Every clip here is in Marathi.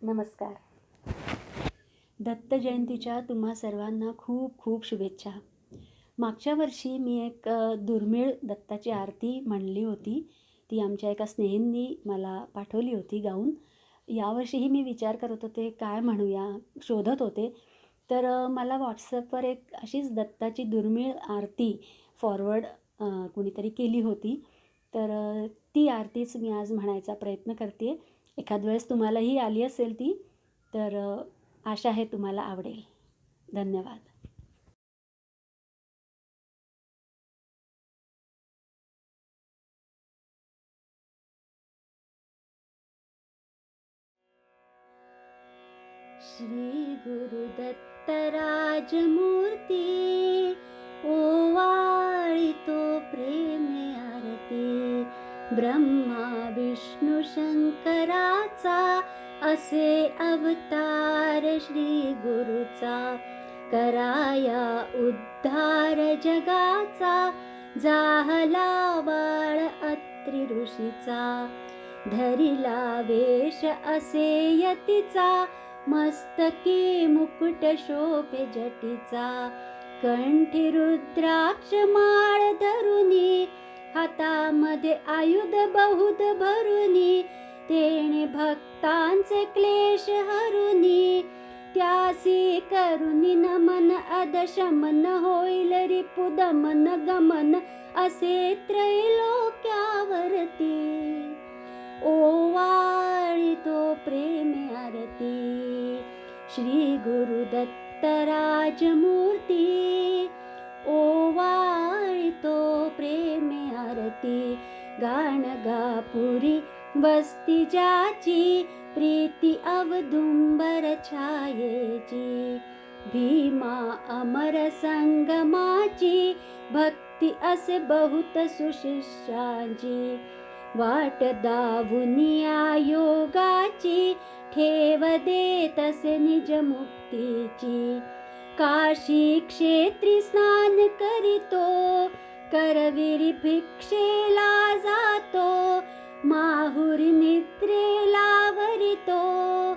नमस्कार. दत्त जयंतीच्या तुम्हा सर्वांना खूप खूप शुभेच्छा. मागच्या वर्षी मी एक दुर्मिळ दत्ताची आरती म्हणली होती. ती आमच्या एका स्नेहींनी मला पाठवली होती गाऊन. यावर्षीही मी विचार करत होते काय म्हणूया, शोधत होते. तर मला WhatsAppवर एक अशीच दत्ताची दुर्मिळ आरती फॉरवर्ड कुणीतरी केली होती. तर ती आरतीच मी आज म्हणायचा प्रयत्न करते. एखाद वेळेस तुम्हालाही आली असेल ती, तर आशा आहे तुम्हाला आवडेल. धन्यवाद. श्री गुरुदत्त राजमूर्ती, ओवाळितो प्रेमे आरती. ब्रह्मा विष्णू शंकराचा असे अवतार श्री गुरुचा. कराया उद्धार जगाचा, जाहला बाळ अत्रि ऋषीचा. धरिला वेश असे यतीचा, मस्तकी मुकुट शोभे जटीचा. कंठी रुद्राक्ष माळ धरुनी, हातामध्ये आयुध बहुध भरुनी. तेणे भक्तांचे क्लेश हरुनी, त्यासी करुनी नमन अधशमन. होईल रिपु दमन गमन, असे त्रैलोक्यावरती. ओवाळितो प्रेमे आरती. श्री गुरुदत्त राजमूर्ती, ओवाळितो प्रेमे आरती. गाणगापुरी वस्ती ज्याची, प्रीती अवदुंबर छायेची. भीमा अमर संगमाची, भक्ती असे बहुत सुशिष्यांची. वाट दावुनिया योगाची, ठेव देत असे निज मुक्तीची. काशी क्षेत्री स्नान करीतो, करविरी भिक्षेला जातो. माहुरी निद्रेला वरितो,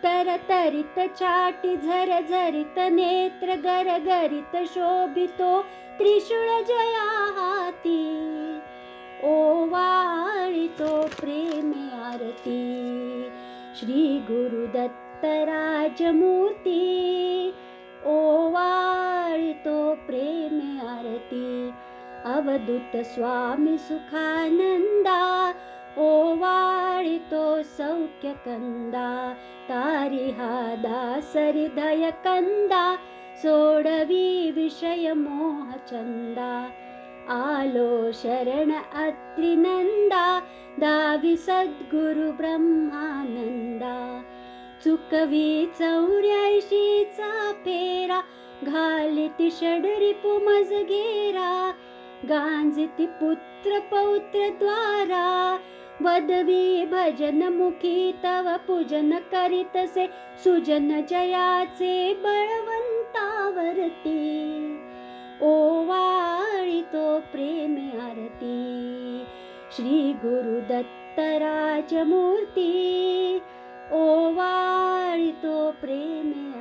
तरतरित छाटी झरझरित. नेत्र गरगरित शोभितो, त्रिशूळ जया हाती. ओवाळितो प्रेमे आरती. श्री गुरुदत्त राजमूर्ती, ओवाळितो प्रेमे आरती. अवधूत स्वामी सुखानंदा, ओवाळितो सौख्य कंदा. तारी हा दास हृदय कंदा, सोडवी विषय मोह चंदा. आलो शरण अत्रिनंदा, दावी सद्गुरु ब्रह्मानंदा. चुकवी 84चा फेरा, घालिती षडरिपु मज घेरा. गांजिती पुत्र पौत्र द्वारा, वदवी भजन मुखी तव पूजन. करीतसे सुजन जयाचे बळवंतावरती. ओवाळितो प्रेमे आरती. श्री गुरुदत्त राजमूर्ती, ओवाळितो प्रेमे